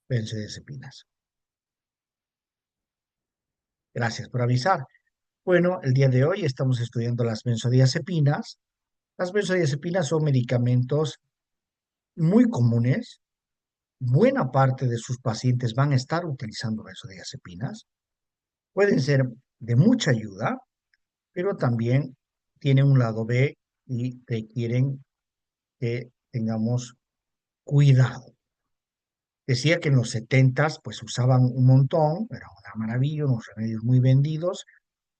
benzodiazepinas. Gracias por avisar. Bueno, el día de hoy estamos estudiando las benzodiazepinas. Las benzodiazepinas son medicamentos muy comunes. Buena parte de sus pacientes van a estar utilizando benzodiazepinas. Pueden ser de mucha ayuda, pero también tienen un lado B y requieren que tengamos cuidado. Decía que en los setentas pues usaban un montón, era una maravilla, unos remedios muy vendidos,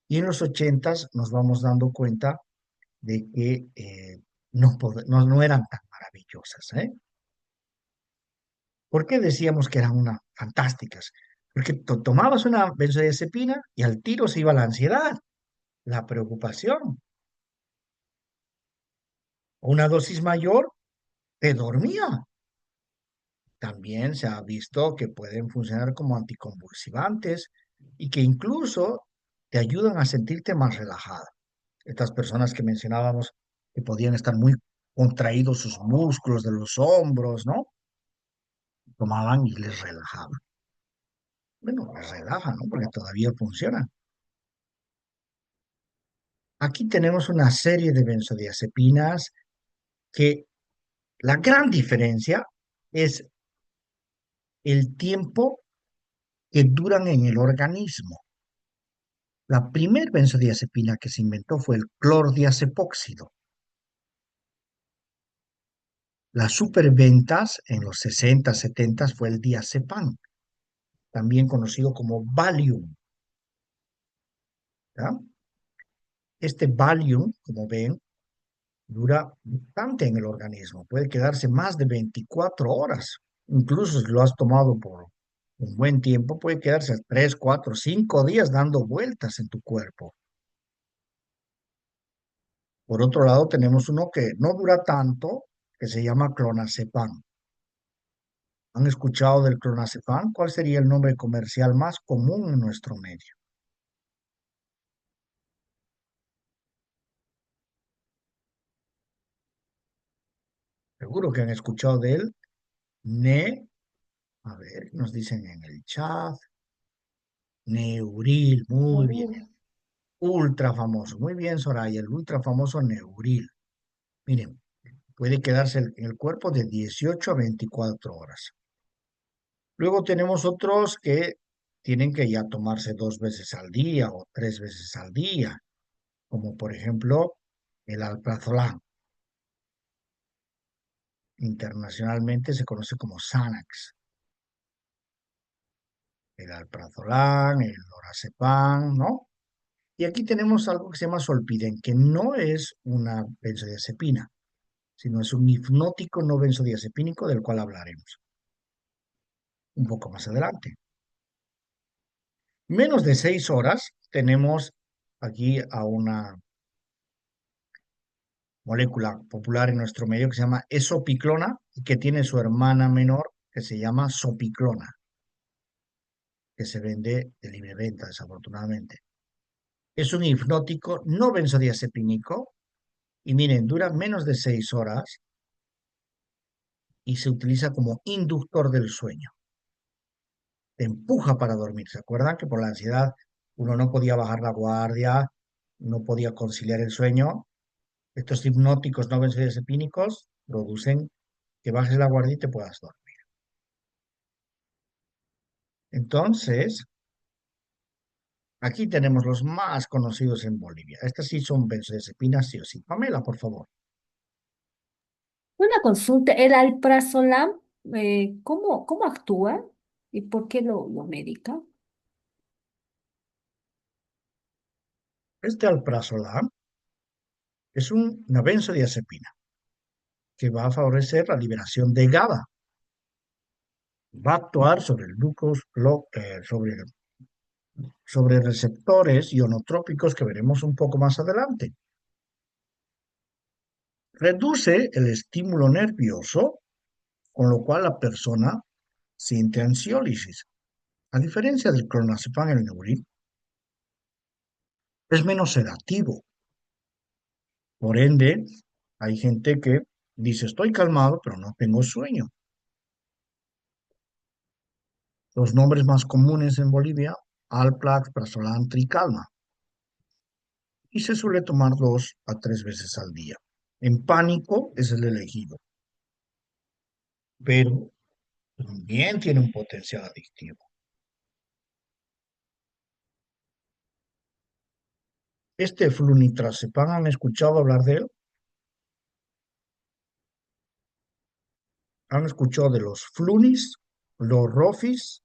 y en los ochentas nos vamos dando cuenta de que no eran tan maravillosas, ¿eh? ¿Por qué decíamos que eran una fantásticas? Porque tomabas una benzodiazepina y al tiro se iba la ansiedad, la preocupación. Una dosis mayor te dormía. También se ha visto que pueden funcionar como anticonvulsivantes y que incluso te ayudan a sentirte más relajada. Estas personas que mencionábamos que podían estar muy contraídos sus músculos de los hombros, ¿no? Tomaban y les relajaban. Bueno, les relajan, ¿no? Porque todavía funcionan. Aquí tenemos una serie de benzodiazepinas que la gran diferencia es el tiempo que duran en el organismo. La primer benzodiazepina que se inventó fue el clordiazepóxido. Las superventas en los 60, 70 fue el diazepam, también conocido como Valium, ¿ya? Este Valium, como ven, dura bastante en el organismo, puede quedarse más de 24 horas. Incluso si lo has tomado por un buen tiempo, puede quedarse 3, 4, 5 días dando vueltas en tu cuerpo. Por otro lado, tenemos uno que no dura tanto, que se llama clonazepam. ¿Han escuchado del clonazepam? ¿Cuál sería el nombre comercial más común en nuestro medio? Seguro que han escuchado de él. Ne, a ver, nos dicen en el chat. Neuril, muy bien. Neuril. Ultra famoso. Muy bien, Soraya, el ultra famoso Neuril. Miren, puede quedarse en el cuerpo de 18 a 24 horas. Luego tenemos otros que tienen que ya tomarse 2 veces al día o 3 veces al día, como por ejemplo el alprazolam. Internacionalmente se conoce como Xanax. El alprazolam, el lorazepam, ¿no? Y aquí tenemos algo que se llama solpidem, que no es una benzodiazepina, sino es un hipnótico no benzodiazepínico del cual hablaremos un poco más adelante. Menos de 6 horas tenemos aquí a una molécula popular en nuestro medio que se llama esopiclona y que tiene su hermana menor que se llama sopiclona, que se vende de libre venta, desafortunadamente. Es un hipnótico no benzodiazepínico y miren, dura menos de 6 horas y se utiliza como inductor del sueño. Te empuja para dormir. ¿Se acuerdan que por la ansiedad uno no podía bajar la guardia, no podía conciliar el sueño? Estos hipnóticos no benzodiazepínicos producen que bajes la guardia y te puedas dormir. Entonces, aquí tenemos los más conocidos en Bolivia. Estas sí son benzodiazepinas, sí o sí. Pamela, por favor. Una consulta, el alprazolam, ¿cómo actúa y por qué lo medica? Este alprazolam es una benzodiazepina que va a favorecer la liberación de GABA. Va a actuar sobre el sobre receptores ionotrópicos que veremos un poco más adelante. Reduce el estímulo nervioso, con lo cual la persona siente ansiólisis. A diferencia del clonazepam, el Neuril es menos sedativo. Por ende, hay gente que dice, estoy calmado, pero no tengo sueño. Los nombres más comunes en Bolivia, Alplax, Prazolam, Tricalma, y se suele tomar 2 a 3 veces al día. En pánico es el elegido, pero también tiene un potencial adictivo. Este flunitrazepam, ¿han escuchado hablar de él? ¿Han escuchado de los flunis, los rofis?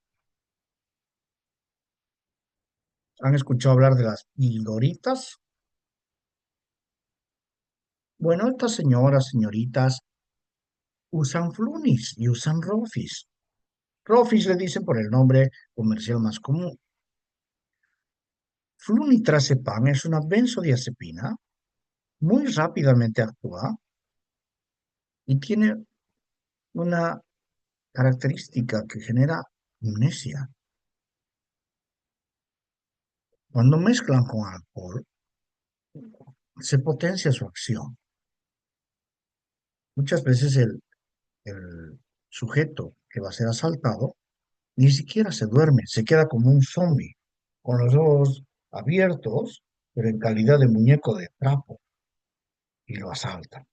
¿Han escuchado hablar de las pildoritas? Bueno, estas señoras, señoritas, usan flunis y usan rofis. Rofis le dicen por el nombre comercial más común. Flunitrazepam es una benzodiazepina, muy rápidamente actúa y tiene una característica que genera amnesia. Cuando mezclan con alcohol, se potencia su acción. Muchas veces el sujeto que va a ser asaltado ni siquiera se duerme, se queda como un zombie, con los ojos abiertos, pero en calidad de muñeco de trapo, y lo asaltan.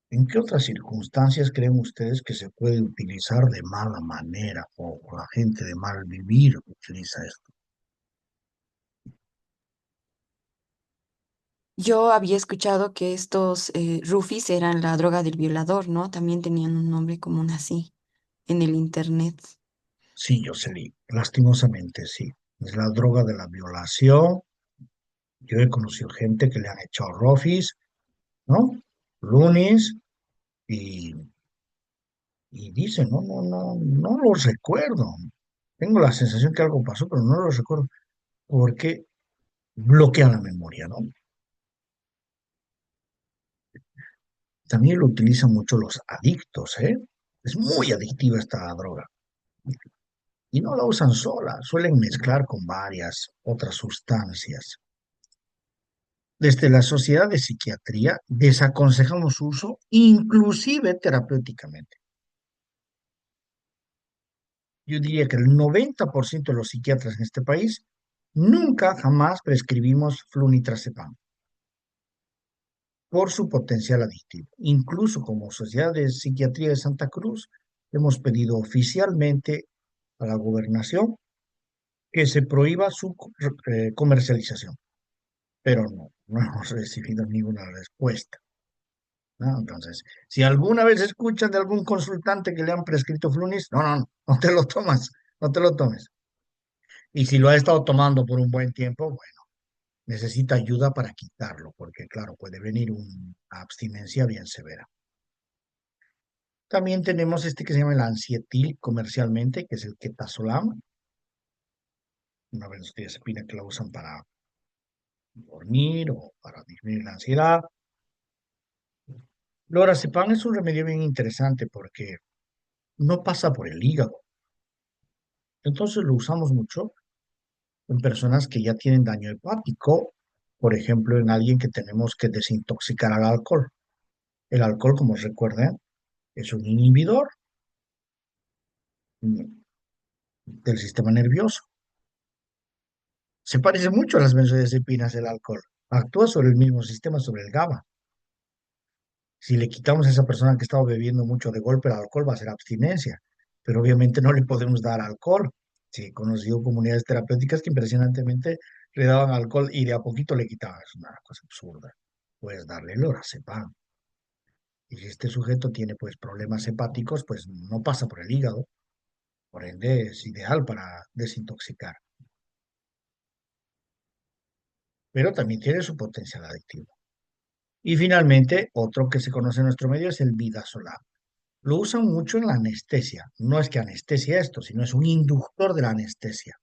¿En qué otras circunstancias creen ustedes que se puede utilizar de mala manera o la gente de mal vivir utiliza esto? Yo había escuchado que estos rufis eran la droga del violador, ¿no? También tenían un nombre común así en el internet. Sí, Jocelyn, lastimosamente sí. Es la droga de la violación. Yo he conocido gente que le han echado rofis, ¿no? Lunis, y, y dicen, no, no, no, no los recuerdo. Tengo la sensación que algo pasó, pero no lo recuerdo, porque bloquea la memoria, ¿no? También lo utilizan mucho los adictos, ¿eh? Es muy adictiva esta droga. Y no la usan sola, suelen mezclar con varias otras sustancias. Desde la Sociedad de Psiquiatría desaconsejamos su uso, inclusive terapéuticamente. Yo diría que el 90% de los psiquiatras en este país nunca jamás prescribimos flunitrazepam por su potencial adictivo. Incluso como Sociedad de Psiquiatría de Santa Cruz hemos pedido oficialmente a la gobernación que se prohíba su comercialización, pero no hemos recibido ninguna respuesta, ¿no? Entonces, si alguna vez escuchan de algún consultante que le han prescrito Flunis, no, no, no te lo tomas, no te lo tomes. Y si lo ha estado tomando por un buen tiempo, bueno, necesita ayuda para quitarlo, porque claro, puede venir una abstinencia bien severa. También tenemos este que se llama el Ansietil comercialmente, que es el Ketazolam, una benzodiazepina que la usan para dormir o para disminuir la ansiedad. Lorazepam es un remedio bien interesante porque no pasa por el hígado. Entonces lo usamos mucho en personas que ya tienen daño hepático, por ejemplo, en alguien que tenemos que desintoxicar al alcohol. El alcohol, como recuerden, es un inhibidor mm, del sistema nervioso. Se parece mucho a las benzodiazepinas el alcohol. Actúa sobre el mismo sistema, sobre el GABA. Si le quitamos a esa persona que estaba bebiendo mucho de golpe el alcohol, va a ser abstinencia. Pero obviamente no le podemos dar alcohol. Sí, he conocido comunidades terapéuticas que impresionantemente le daban alcohol y de a poquito le quitaban. Es una cosa absurda. Puedes darle lorazepam. Y si este sujeto tiene pues problemas hepáticos, pues no pasa por el hígado. Por ende, es ideal para desintoxicar. Pero también tiene su potencial adictivo. Y finalmente, otro que se conoce en nuestro medio es el midazolam. Lo usan mucho en la anestesia. No es que anestesia esto, sino es un inductor de la anestesia.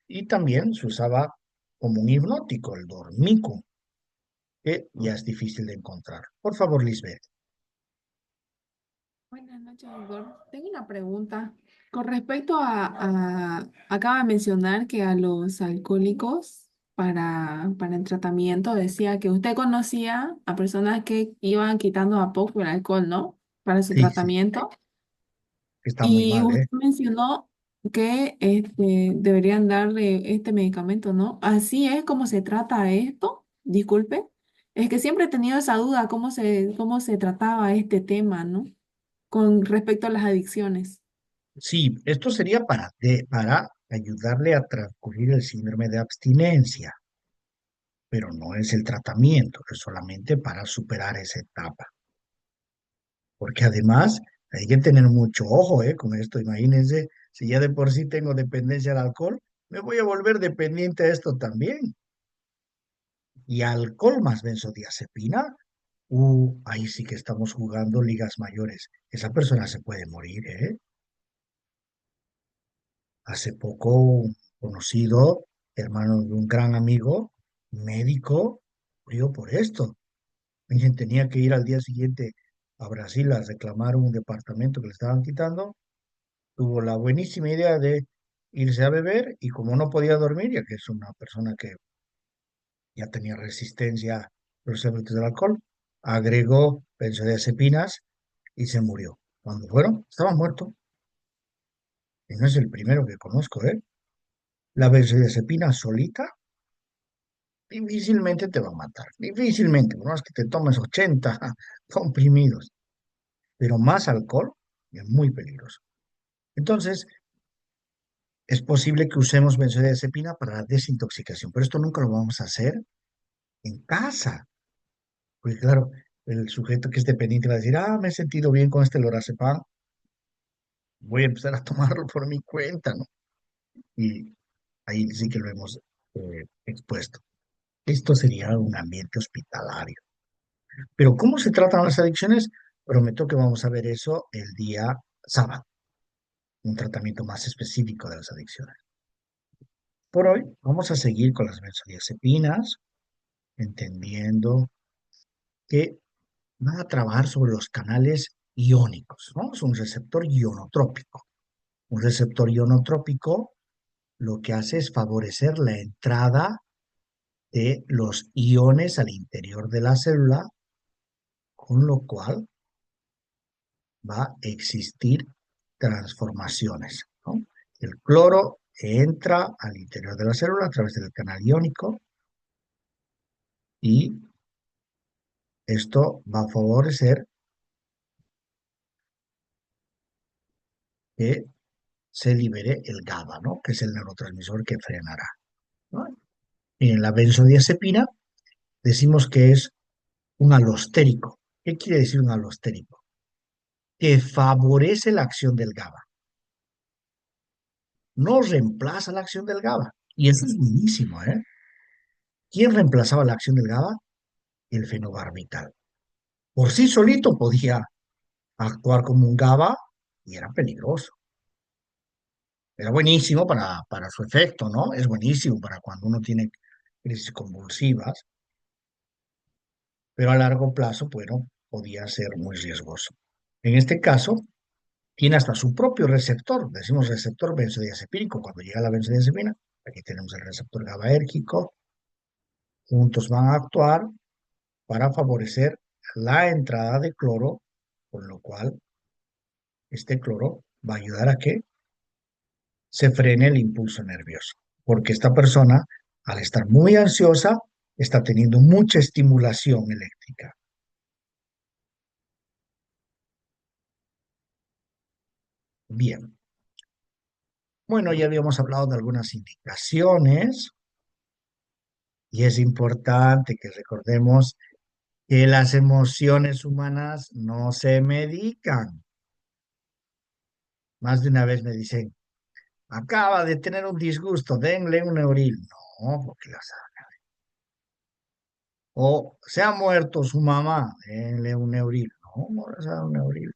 Y también se usaba como un hipnótico, el dormico, que ya es difícil de encontrar. Por favor, Lisbeth. Buenas noches, doctor. Tengo una pregunta. Con respecto acaba de mencionar que a los alcohólicos para el tratamiento decía que usted conocía a personas que iban quitando a poco el alcohol, ¿no? para su Sí, sí, tratamiento. está muy Y mal, usted ¿eh? mencionó que deberían darle este medicamento, ¿no? Así es como se trata esto, disculpe. Es que siempre he tenido esa duda, cómo se trataba este tema, ¿no? Con respecto a las adicciones. Sí, esto sería para ayudarle a transcurrir el síndrome de abstinencia, pero no es el tratamiento, es solamente para superar esa etapa. Porque además hay que tener mucho ojo, con esto. Imagínense, si ya de por sí tengo dependencia al alcohol, me voy a volver dependiente a esto también. Y alcohol más benzodiazepina, ahí sí que estamos jugando ligas mayores. Esa persona se puede morir, ¿eh? Hace poco, un conocido, hermano de un gran amigo, médico, murió por esto. Alguien tenía que ir al día siguiente a Brasil a reclamar un departamento que le estaban quitando. Tuvo la buenísima idea de irse a beber y como no podía dormir, ya que es una persona que ya tenía resistencia a los efectos del alcohol, agregó benzodiazepinas y se murió. Cuando fueron, estaba muerto. Y no es el primero que conozco, ¿eh? La benzodiazepina solita difícilmente te va a matar. Difícilmente, por más que te tomes 80 comprimidos, pero más alcohol es muy peligroso. Entonces, es posible que usemos benzodiazepina para la desintoxicación, pero esto nunca lo vamos a hacer en casa. Porque claro, el sujeto que es dependiente va a decir, me he sentido bien con este lorazepam, voy a empezar a tomarlo por mi cuenta, ¿no? Y ahí sí que lo hemos expuesto. Esto sería un ambiente hospitalario. Pero ¿cómo se tratan las adicciones? Prometo que vamos a ver eso el día sábado, un tratamiento más específico de las adicciones. Por hoy vamos a seguir con las benzodiazepinas, entendiendo que van a trabajar sobre los canales iónicos, ¿no? Es un receptor ionotrópico. Un receptor ionotrópico lo que hace es favorecer la entrada de los iones al interior de la célula, con lo cual va a existir transformaciones, ¿no? El cloro entra al interior de la célula a través del canal iónico y esto va a favorecer que se libere el GABA, ¿no? Que es el neurotransmisor que frenará, ¿no? En la benzodiazepina decimos que es un alostérico. ¿Qué quiere decir un alostérico? Que favorece la acción del GABA, no reemplaza la acción del GABA. Y eso es buenísimo, ¿eh? ¿Quién reemplazaba la acción del GABA? El fenobarbital. Por sí solito podía actuar como un GABA y era peligroso. Era buenísimo para su efecto, ¿no? Es buenísimo para cuando uno tiene crisis convulsivas, pero a largo plazo, bueno, podía ser muy riesgoso. En este caso, tiene hasta su propio receptor, decimos receptor benzodiazepínico, cuando llega la benzodiazepina, aquí tenemos el receptor GABAérgico, juntos van a actuar para favorecer la entrada de cloro, con lo cual este cloro va a ayudar a que se frene el impulso nervioso, porque esta persona, al estar muy ansiosa, está teniendo mucha estimulación eléctrica. Bien, bueno, ya habíamos hablado de algunas indicaciones y es importante que recordemos que las emociones humanas no se medican. Más de una vez me dicen, acaba de tener un disgusto, denle un Neuril. No, porque la sabe. O se ha muerto su mamá, denle un Neuril. No, no le sabe un Neuril.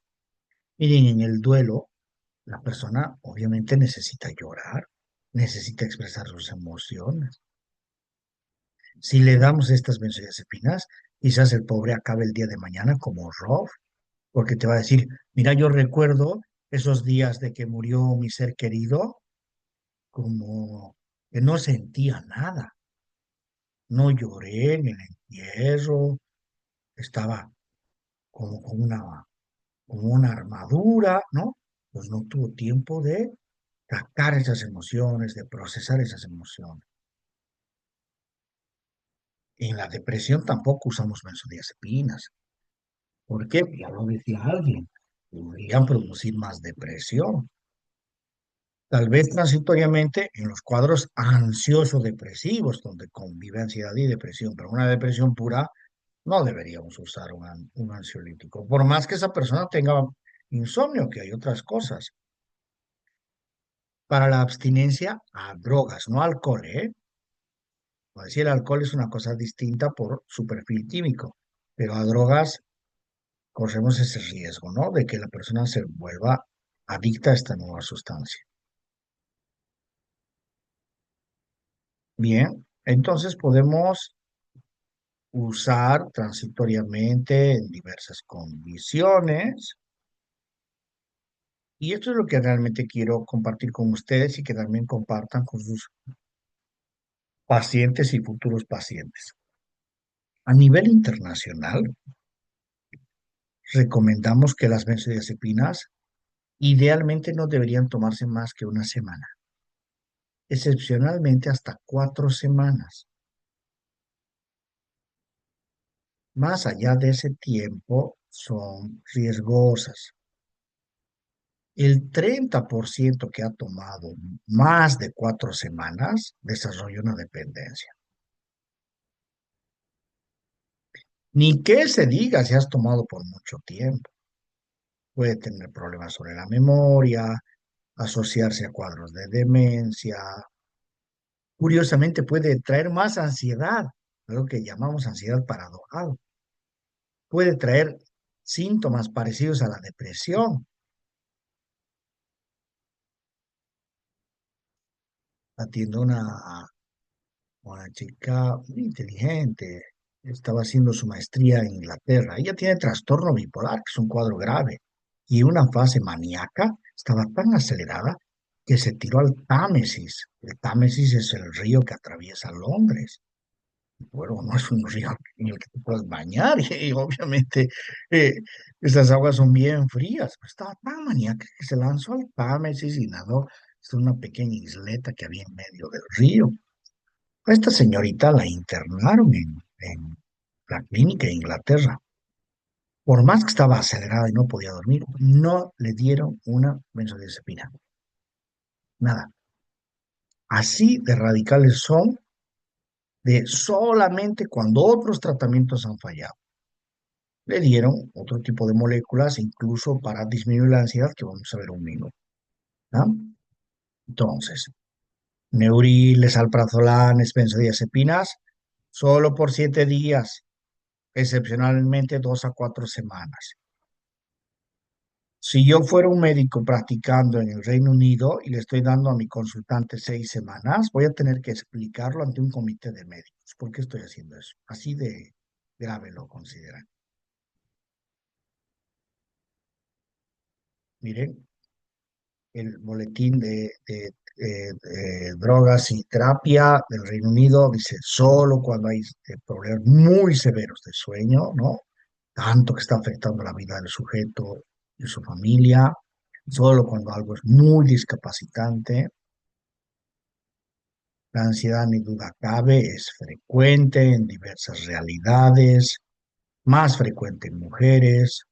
Miren, en el duelo, la persona obviamente necesita llorar, necesita expresar sus emociones. Si le damos estas benzodiazepinas, quizás el pobre acabe el día de mañana como Rob, porque te va a decir, mira, yo recuerdo esos días de que murió mi ser querido, como que no sentía nada, no lloré en el entierro, estaba como con una como una armadura, ¿no? Pues no tuvo tiempo de sacar esas emociones, de procesar esas emociones. En la depresión tampoco usamos benzodiazepinas. ¿Por qué? Ya lo decía alguien, podrían producir más depresión. Tal vez transitoriamente en los cuadros ansioso-depresivos, donde convive ansiedad y depresión, pero una depresión pura no deberíamos usar un ansiolítico, por más que esa persona tenga insomnio, que hay otras cosas. Para la abstinencia a drogas, no alcohol, ¿eh? Como decía, el alcohol es una cosa distinta por su perfil químico, pero a drogas corremos ese riesgo, ¿no? De que la persona se vuelva adicta a esta nueva sustancia. Bien, entonces podemos usar transitoriamente en diversas condiciones. Y esto es lo que realmente quiero compartir con ustedes y que también compartan con sus pacientes y futuros pacientes. A nivel internacional, recomendamos que las benzodiazepinas idealmente no deberían tomarse más que una semana, excepcionalmente hasta 4 semanas. Más allá de ese tiempo son riesgosas. El 30% que ha tomado más de 4 semanas desarrolla una dependencia. Ni que se diga si has tomado por mucho tiempo. Puede tener problemas sobre la memoria, asociarse a cuadros de demencia. Curiosamente puede traer más ansiedad, algo que llamamos ansiedad paradojal. Puede traer síntomas parecidos a la depresión. Atiendo una chica muy inteligente, estaba haciendo su maestría en Inglaterra. Ella tiene trastorno bipolar, que es un cuadro grave, y en una fase maníaca estaba tan acelerada que se tiró al Támesis. El Támesis es el río que atraviesa Londres. Bueno, no es un río en el que te puedas bañar y, obviamente eh, esas aguas son bien frías. Pero estaba tan maníaca que se lanzó al Támesis y nadó hasta una pequeña isleta que había en medio del río. A esta señorita la internaron en la clínica de Inglaterra. Por más que estaba acelerada y no podía dormir, no le dieron una benzodiazepina. Nada. Así de radicales son de solamente cuando otros tratamientos han fallado. Le dieron otro tipo de moléculas, incluso para disminuir la ansiedad, que vamos a ver un minuto. ¿Ah? Entonces, Neuril, alprazolam, benzodiazepinas, solo por 7 días, excepcionalmente 2 a 4 semanas. Si yo fuera un médico practicando en el Reino Unido y le estoy dando a mi consultante 6 semanas, voy a tener que explicarlo ante un comité de médicos. ¿Por qué estoy haciendo eso? Así de grave lo consideran. Miren, el boletín de drogas y terapia del Reino Unido dice solo cuando hay problemas muy severos de sueño, ¿no? Tanto que está afectando la vida del sujeto y su familia, solo cuando algo es muy discapacitante. La ansiedad, ni duda cabe, es frecuente en diversas realidades, más frecuente en mujeres.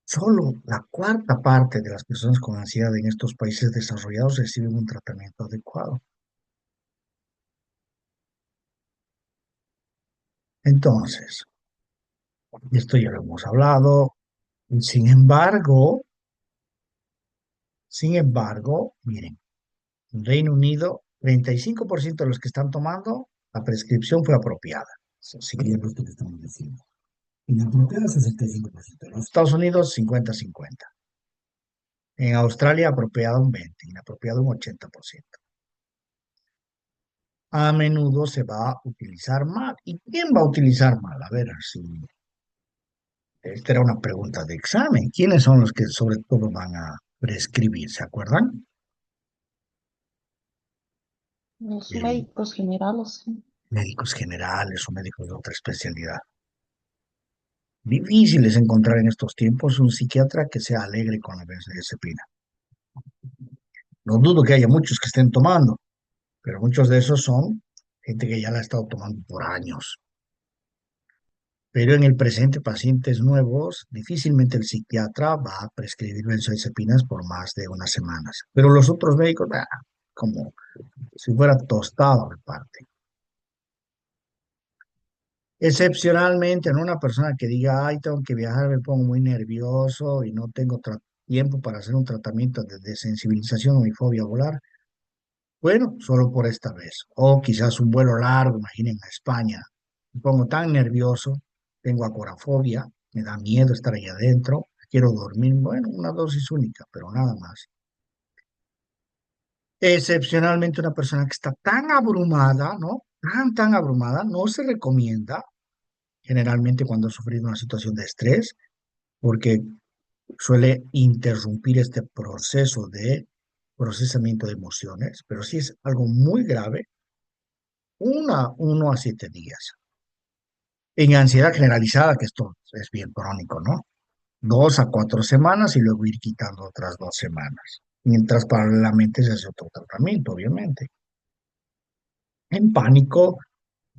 Solo la cuarta parte de las personas con ansiedad en estos países desarrollados reciben un tratamiento adecuado. Entonces, esto ya lo hemos hablado. Sin embargo, miren, en Reino Unido, 35% de los que están tomando, la prescripción fue apropiada. Siguiendo esto que estamos diciendo. Inapropiada, 65%. En los Estados Unidos, 50-50. En Australia, apropiada un 20%, inapropiada un 80%. A menudo se va a utilizar mal. ¿Y quién va a utilizar mal? A ver, si esta era una pregunta de examen. ¿Quiénes son los que sobre todo van a prescribir? ¿Se acuerdan? Los El médicos generales, sí. médicos generales o médicos de otra especialidad. Difícil es encontrar en estos tiempos un psiquiatra que sea alegre con la benzodiazepina. No dudo que haya muchos que estén tomando, pero muchos de esos son gente que ya la ha estado tomando por años. Pero en el presente, pacientes nuevos, difícilmente el psiquiatra va a prescribir benzodiazepinas por más de unas semanas. Pero los otros médicos, como si fuera tostado de parte. Excepcionalmente, en una persona que diga, ay, tengo que viajar, me pongo muy nervioso y no tengo tiempo para hacer un tratamiento de desensibilización o mi fobia a volar, bueno, solo por esta vez. O quizás un vuelo largo, imaginen a España. Me pongo tan nervioso, tengo agorafobia, me da miedo estar ahí adentro, quiero dormir. Bueno, una dosis única, pero nada más. Excepcionalmente, una persona que está tan abrumada, ¿no? Tan abrumada, no se recomienda generalmente cuando ha sufrido una situación de estrés, porque suele interrumpir este proceso de procesamiento de emociones, pero si es algo muy grave, 1 a 7 días. En ansiedad generalizada, que esto es bien crónico, ¿no? 2 a 4 semanas y luego ir quitando otras 2 semanas. Mientras paralelamente se hace otro tratamiento, obviamente. En pánico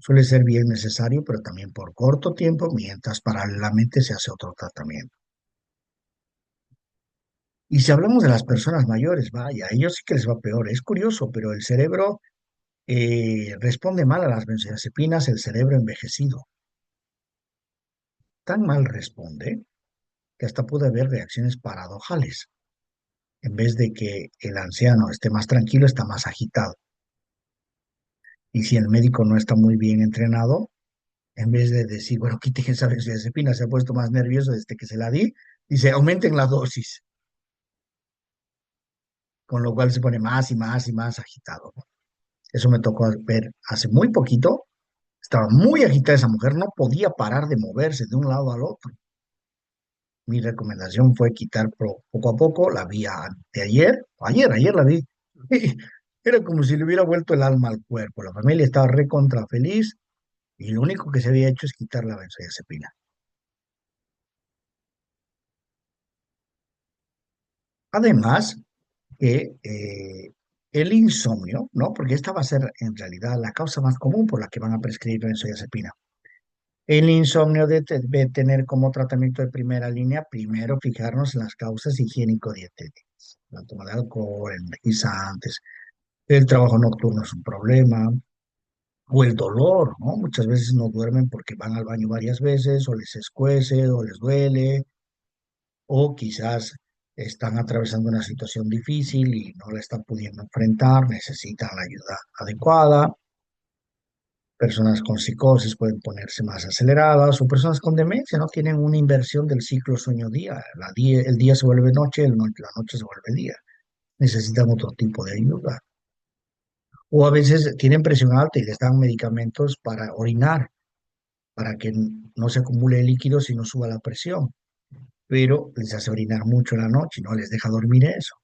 suele ser bien necesario, pero también por corto tiempo, mientras paralelamente se hace otro tratamiento. Y si hablamos de las personas mayores, vaya, a ellos sí que les va peor. Es curioso, pero el cerebro responde mal a las benzodiazepinas, el cerebro envejecido. Tan mal responde que hasta puede haber reacciones paradojales. En vez de que el anciano esté más tranquilo, está más agitado. Y si el médico no está muy bien entrenado, en vez de decir, bueno, quite esa benzodiazepina, se ha puesto más nervioso desde que se la di, dice, aumenten la dosis, con lo cual se pone más y más y más agitado, ¿no? Eso me tocó ver hace muy poquito. Estaba muy agitada esa mujer, no podía parar de moverse de un lado al otro. Mi recomendación fue quitar poco a poco, la vi de ayer la vi. Era como si le hubiera vuelto el alma al cuerpo. La familia estaba recontra feliz y lo único que se había hecho es quitar la benzodiazepina. Además, que el insomnio, ¿no? Porque esta va a ser en realidad la causa más común por la que van a prescribir benzodiazepina. El insomnio debe tener como tratamiento de primera línea, primero fijarnos en las causas higiénico-dietéticas. La toma de alcohol, energizantes, el trabajo nocturno es un problema, o el dolor, ¿no? Muchas veces no duermen porque van al baño varias veces, o les escuece, o les duele, o quizás están atravesando una situación difícil y no la están pudiendo enfrentar, necesitan la ayuda adecuada. Personas con psicosis pueden ponerse más aceleradas o personas con demencia, ¿no? Tienen una inversión del ciclo sueño-día. El día se vuelve noche, la noche se vuelve día. Necesitan otro tipo de ayuda. O a veces tienen presión alta y les dan medicamentos para orinar, para que no se acumule líquido y no suba la presión. Pero les hace orinar mucho en la noche y no les deja dormir eso.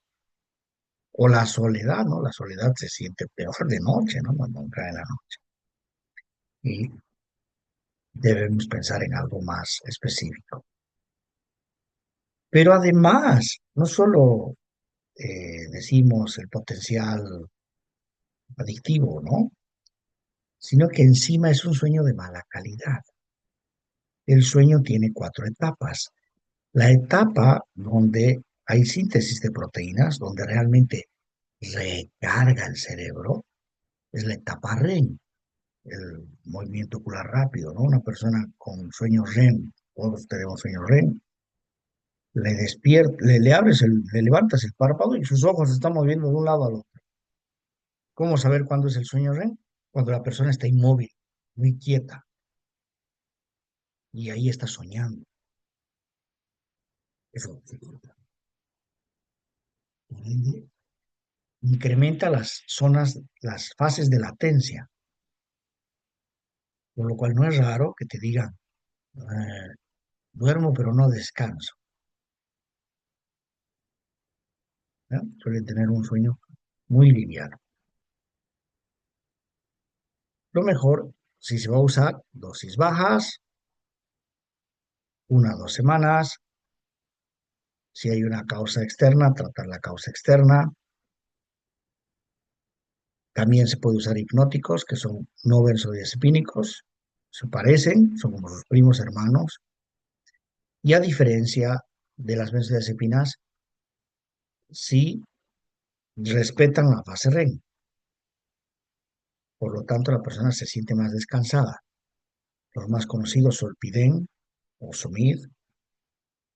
O la soledad, ¿no? La soledad se siente peor de noche, ¿no? Cuando entra en la noche. Y debemos pensar en algo más específico. Pero además, no solo decimos el potencial adictivo, ¿no? Sino que encima es un sueño de mala calidad. El sueño tiene 4 etapas. La etapa donde hay síntesis de proteínas, donde realmente recarga el cerebro, es la etapa REM, el movimiento ocular rápido, ¿no? Una persona con sueño REM, todos tenemos sueño REM, le despierta, le levantas el párpado y sus ojos se están moviendo de un lado al otro. ¿Cómo saber cuándo es el sueño REM? Cuando la persona está inmóvil, muy quieta, y ahí está soñando. Eso incrementa las zonas, las fases de latencia, por lo cual no es raro que te digan, duermo pero no descanso. ¿No? Suelen tener un sueño muy liviano. Lo mejor, si se va a usar dosis bajas, 1 o 2 semanas. Si hay una causa externa, tratar la causa externa. También se puede usar hipnóticos, que son no benzodiazepínicos. Se parecen, son como los primos hermanos. Y a diferencia de las benzodiazepinas, sí respetan la fase REM. Por lo tanto, la persona se siente más descansada. Los más conocidos, Solpidem o Somid,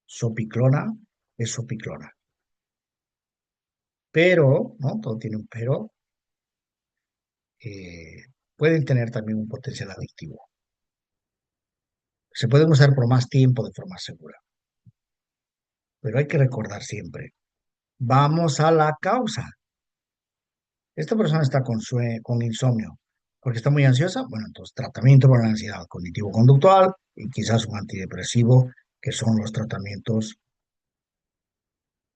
Sopiclona, es Sopiclona. Pero, ¿no? Todo tiene un pero, eh, pueden tener también un potencial adictivo. Se pueden usar por más tiempo de forma segura, pero hay que recordar siempre, vamos a la causa. Esta persona está con insomnio porque está muy ansiosa. Bueno, entonces tratamiento para la ansiedad cognitivo-conductual y quizás un antidepresivo, que son los tratamientos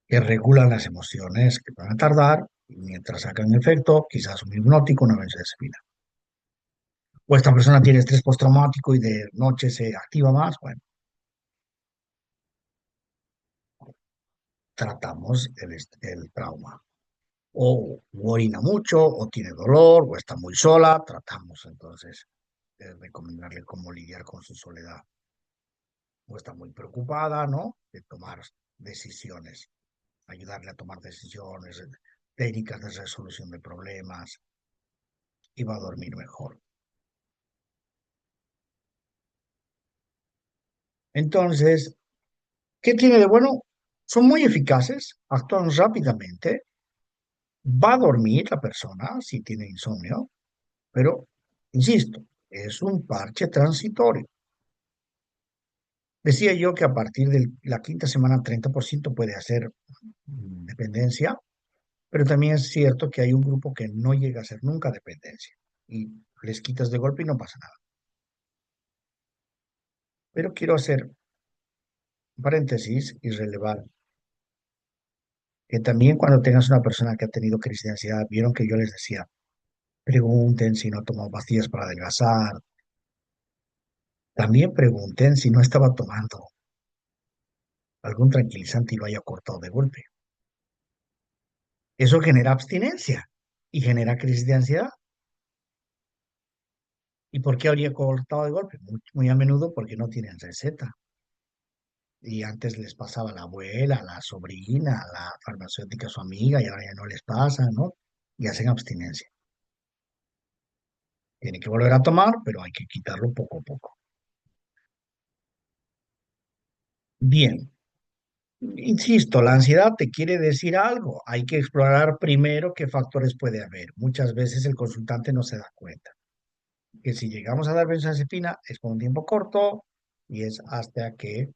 que regulan las emociones que van a tardar y mientras sacan efecto, quizás un hipnótico, una benzodiazepina. O esta persona tiene estrés postraumático y de noche se activa más. Bueno, tratamos el trauma. O orina mucho, o tiene dolor, o está muy sola, tratamos entonces de recomendarle cómo lidiar con su soledad. O está muy preocupada, ¿no? De tomar decisiones, ayudarle a tomar decisiones, técnicas de resolución de problemas, y va a dormir mejor. Entonces, ¿qué tiene de bueno? Son muy eficaces, actúan rápidamente, va a dormir la persona si tiene insomnio, pero, insisto, es un parche transitorio. Decía yo que a partir de la quinta semana 30% puede hacer dependencia, pero también es cierto que hay un grupo que no llega a ser nunca dependencia y les quitas de golpe y no pasa nada. Pero quiero hacer un paréntesis y relevar que también cuando tengas una persona que ha tenido crisis de ansiedad, vieron que yo les decía, pregunten si no tomó pastillas para adelgazar, también pregunten si no estaba tomando algún tranquilizante y lo haya cortado de golpe. Eso genera abstinencia y genera crisis de ansiedad. ¿Y por qué habría cortado de golpe? Muy a menudo porque no tienen receta. Y antes les pasaba a la abuela, a la sobrina, a la farmacéutica, a su amiga, y ahora ya no les pasa, ¿no? Y hacen abstinencia. Tienen que volver a tomar, pero hay que quitarlo poco a poco. Bien, insisto, la ansiedad te quiere decir algo. Hay que explorar primero qué factores puede haber. Muchas veces el consultante no se da cuenta. Que si llegamos a dar benzodiazepina es por un tiempo corto y es hasta que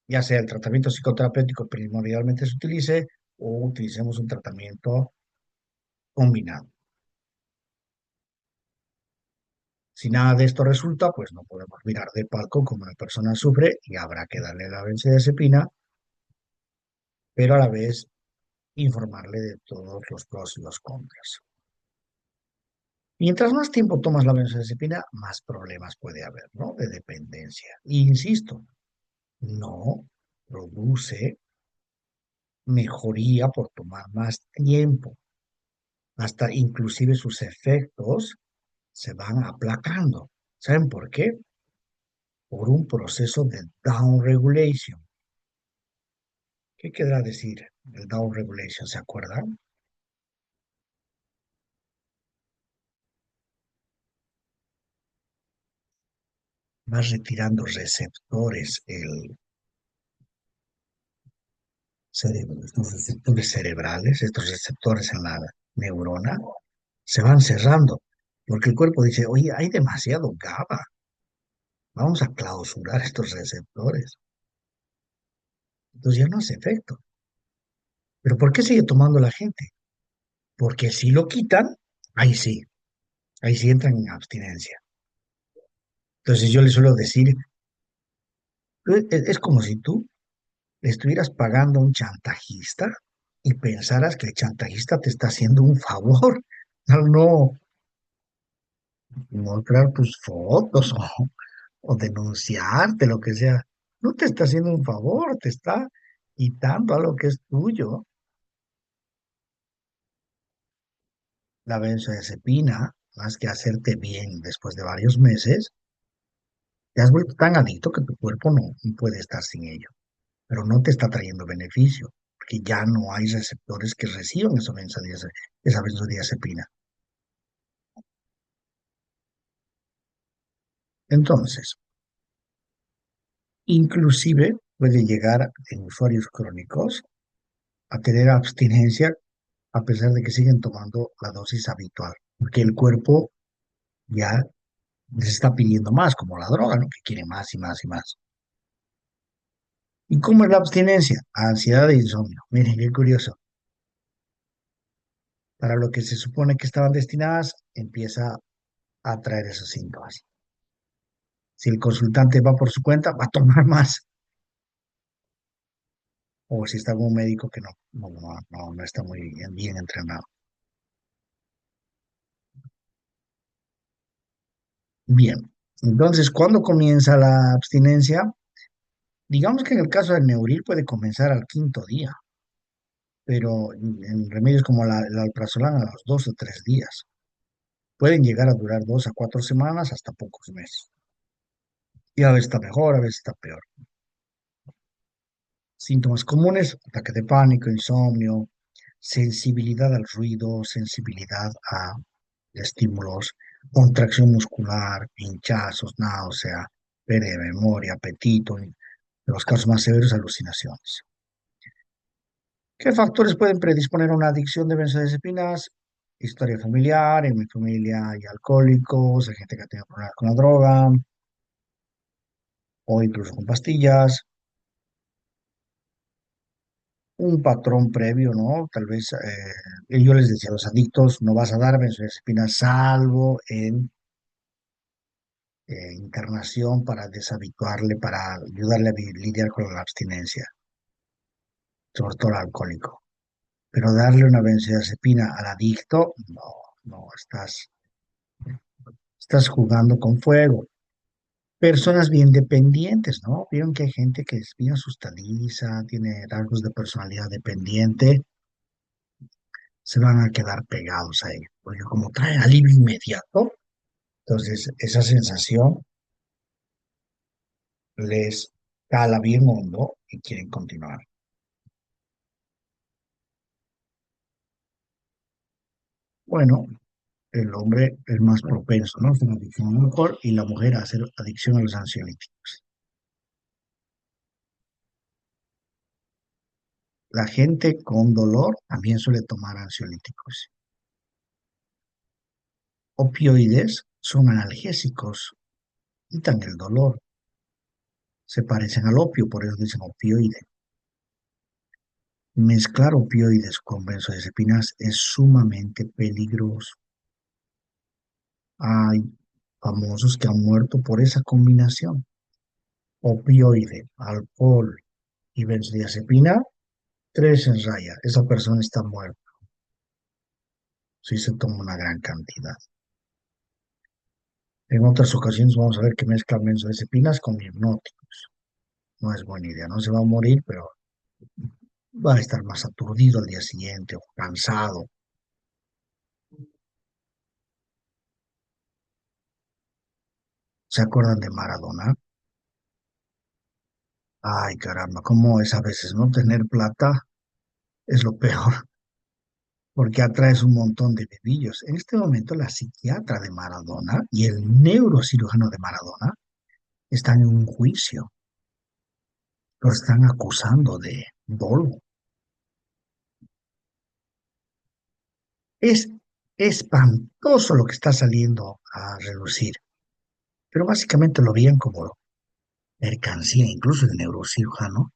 ya sea el tratamiento psicoterapéutico primordialmente se utilice o utilicemos un tratamiento combinado. Si nada de esto resulta, pues no podemos mirar de palco como una persona sufre y habrá que darle la benzodiazepina, pero a la vez informarle de todos los pros y los contras. Mientras más tiempo tomas la benzodiazepina, más problemas puede haber, ¿no? De dependencia. Y insisto, no produce mejoría por tomar más tiempo. Hasta inclusive sus efectos se van aplacando. ¿Saben por qué? Por un proceso de down regulation. ¿Qué querrá decir el down regulation? ¿Se acuerdan? Va retirando receptores el cerebro, estos receptores cerebrales, estos receptores en la neurona, se van cerrando, porque el cuerpo dice, oye, hay demasiado GABA, vamos a clausurar estos receptores. Entonces ya no hace efecto. ¿Pero por qué sigue tomando la gente? Porque si lo quitan, ahí sí entran en abstinencia. Entonces yo les suelo decir, es como si tú le estuvieras pagando a un chantajista y pensaras que el chantajista te está haciendo un favor al no mostrar tus fotos o denunciarte, lo que sea. No te está haciendo un favor, te está quitando algo que es tuyo. La benzodiazepina, más que hacerte bien después de varios meses, te has vuelto tan adicto que tu cuerpo no puede estar sin ello, pero no te está trayendo beneficio, porque ya no hay receptores que reciban esa benzodiazepina. Entonces, inclusive puede llegar en usuarios crónicos a tener abstinencia a pesar de que siguen tomando la dosis habitual, porque el cuerpo ya les está pidiendo más, como la droga, ¿no? Que quiere más y más y más. ¿Y cómo es la abstinencia? Ansiedad e insomnio. Miren, qué curioso. Para lo que se supone que estaban destinadas, empieza a traer esos síntomas. Si el consultante va por su cuenta, va a tomar más. O si está algún médico que no está muy bien entrenado. Bien, entonces, ¿cuándo comienza la abstinencia? Digamos que en el caso del Neuril puede comenzar al quinto día, pero en remedios como el alprazolam a los 2 o 3 días. Pueden llegar a durar 2 a 4 semanas hasta pocos meses. Y a veces está mejor, a veces está peor. Síntomas comunes, ataque de pánico, insomnio, sensibilidad al ruido, sensibilidad a estímulos, contracción muscular, hinchazos, náusea, pérdida de memoria, apetito, en los casos más severos, alucinaciones. ¿Qué factores pueden predisponer a una adicción de benzodiazepinas? Historia familiar, en mi familia hay alcohólicos, hay gente que ha tenido problemas con la droga, o incluso con pastillas, un patrón previo, ¿no? Tal vez yo les decía a los adictos, no vas a dar benzodiazepinas salvo en internación para deshabituarle, para ayudarle a lidiar con la abstinencia, sobre todo al alcohólico. Pero darle una benzodiazepina al adicto, no, estás jugando con fuego. Personas bien dependientes, ¿no? Vieron que hay gente que es bien asustadiza, tiene rasgos de personalidad dependiente, se van a quedar pegados a ello, porque como trae alivio inmediato, entonces esa sensación les cala bien hondo y quieren continuar. Bueno, el hombre es más propenso, ¿no? A hacer adicción al alcohol y la mujer a hacer adicción a los ansiolíticos. La gente con dolor también suele tomar ansiolíticos. Opioides son analgésicos, quitan el dolor, se parecen al opio, por eso dicen opioide. Mezclar opioides con benzodiazepinas es sumamente peligroso. Hay famosos que han muerto por esa combinación. Opioide, alcohol y benzodiazepina, tres en raya. Esa persona está muerta si se toma una gran cantidad. En otras ocasiones vamos a ver que mezclan benzodiazepinas con hipnóticos. No es buena idea, no se va a morir, pero va a estar más aturdido al día siguiente o cansado. ¿Se acuerdan de Maradona? Ay, caramba, cómo es a veces no tener plata es lo peor, porque atraes un montón de bebillos. En este momento, la psiquiatra de Maradona y el neurocirujano de Maradona están en un juicio. Lo están acusando de dolo. Es espantoso lo que está saliendo a relucir, pero básicamente lo veían como mercancía, incluso el neurocirujano,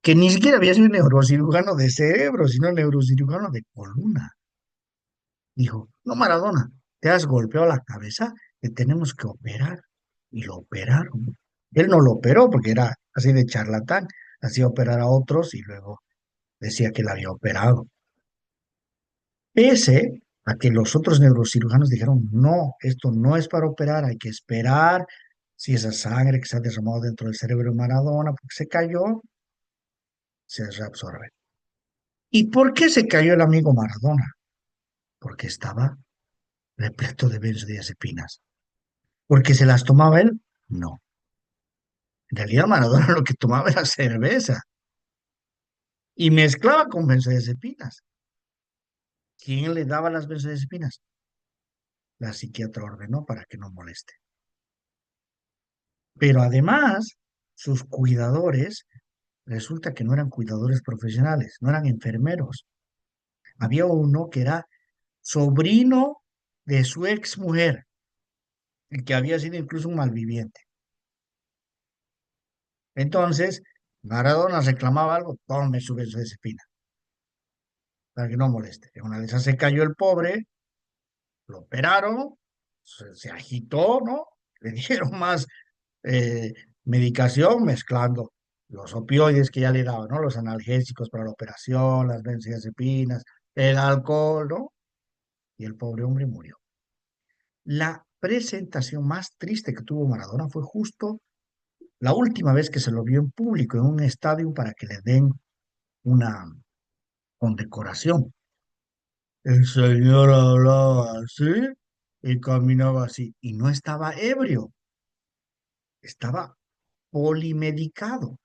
que ni siquiera había sido neurocirujano de cerebro, sino neurocirujano de columna. Dijo, no, Maradona, te has golpeado la cabeza, te tenemos que operar. Y lo operaron. Él no lo operó porque era así de charlatán, hacía operar a otros y luego decía que la había operado. Pese a que los otros neurocirujanos dijeron, no, esto no es para operar, hay que esperar Si esa sangre que se ha derramado dentro del cerebro de Maradona, porque se cayó, se reabsorbe. ¿Y por qué se cayó el amigo Maradona? Porque estaba repleto de benzodiazepinas. ¿Porque se las tomaba él? No. En realidad Maradona lo que tomaba era cerveza y mezclaba con benzodiazepinas. ¿Quién le daba las benzodiazepinas? La psiquiatra ordenó para que no moleste. Pero además, sus cuidadores, resulta que no eran cuidadores profesionales, no eran enfermeros. Había uno que era sobrino de su ex mujer, el que había sido incluso un malviviente. Entonces, Maradona reclamaba algo, tome su benzodiazepina, para que no moleste. En una de esas se cayó el pobre, lo operaron, se agitó, ¿no? Le dieron más eh, medicación mezclando los opioides que ya le daban, ¿no? Los analgésicos para la operación, las benzodiazepinas, el alcohol, ¿no? Y el pobre hombre murió. La presentación más triste que tuvo Maradona fue justo la última vez que se lo vio en público, en un estadio, para que le den una condecoración. El señor hablaba así y caminaba así, y no estaba ebrio, estaba polimedicado.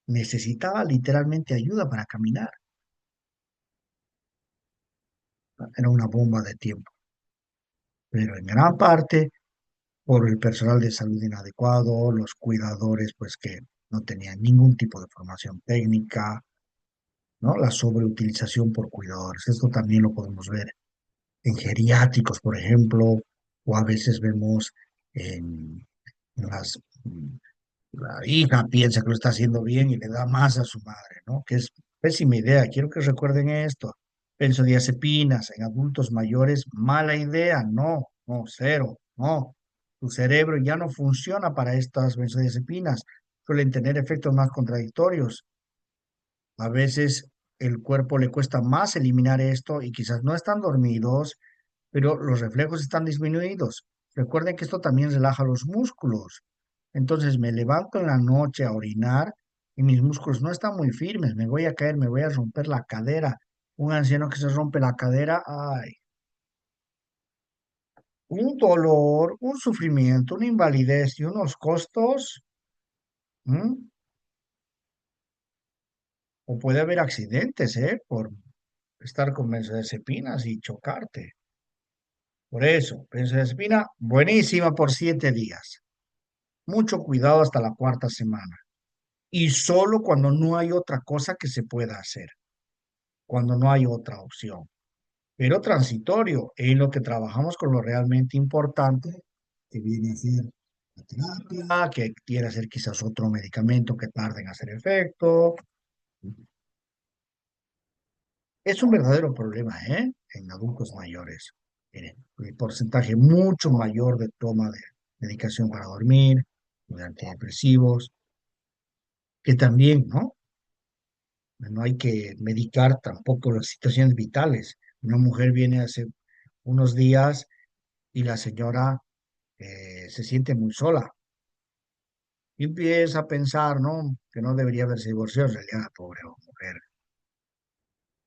Necesitaba literalmente ayuda para caminar. Era una bomba de tiempo, pero en gran parte por el personal de salud inadecuado, los cuidadores pues que no tenían ningún tipo de formación técnica, ¿no? La sobreutilización por cuidadores. Esto también lo podemos ver en geriátricos, por ejemplo, o a veces vemos en las la hija piensa que lo está haciendo bien y le da más a su madre, ¿no? Que es pésima idea. Quiero que recuerden esto. Benzodiazepinas en adultos mayores, mala idea. No, no, cero, no. Tu cerebro ya no funciona para estas benzodiazepinas. Suelen tener efectos más contradictorios. A veces el cuerpo le cuesta más eliminar esto y quizás no están dormidos, pero los reflejos están disminuidos. Recuerden que esto también relaja los músculos. Entonces me levanto en la noche a orinar y mis músculos no están muy firmes, me voy a caer, me voy a romper la cadera. Un anciano que se rompe la cadera, ay, un dolor, un sufrimiento, una invalidez y unos costos. ¿M? O puede haber accidentes, ¿eh? Por estar con benzodiazepinas y chocarte. Por eso, benzodiazepina, buenísima por 7 días. Mucho cuidado hasta la cuarta semana. Y solo cuando no hay otra cosa que se pueda hacer, cuando no hay otra opción. Pero transitorio, en lo que trabajamos con lo realmente importante, que viene a ser la terapia, que quiere hacer quizás otro medicamento que tarde en hacer efecto. Es un verdadero problema, ¿eh? En adultos mayores. Miren, el porcentaje mucho mayor de toma de medicación para dormir, de antidepresivos, que también, ¿no? No hay que medicar tampoco las situaciones vitales. Una mujer viene hace unos días y la señora se siente muy sola y empieza a pensar, ¿no? Que no debería haberse divorciado. En realidad, la pobre mujer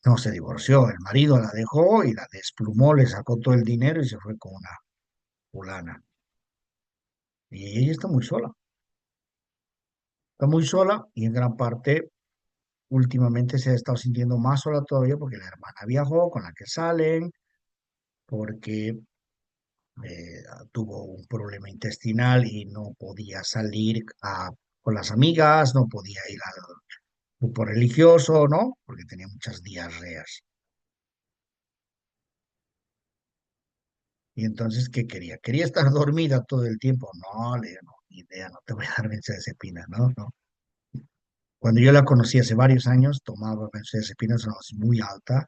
no se divorció. El marido la dejó y la desplumó, le sacó todo el dinero y se fue con una fulana. Y ella está muy sola y en gran parte últimamente se ha estado sintiendo más sola todavía porque la hermana viajó con la que salen, porque tuvo un problema intestinal y no podía salir con las amigas, no podía ir al grupo religioso, ¿no? Porque tenía muchas diarreas. Y entonces, ¿qué quería? Quería estar dormida todo el tiempo. No, le digo, no, ni idea, no te voy a dar benzodiazepina, ¿no? No. Cuando yo la conocí hace varios años, tomaba benzodiazepina, es una dosis muy alta.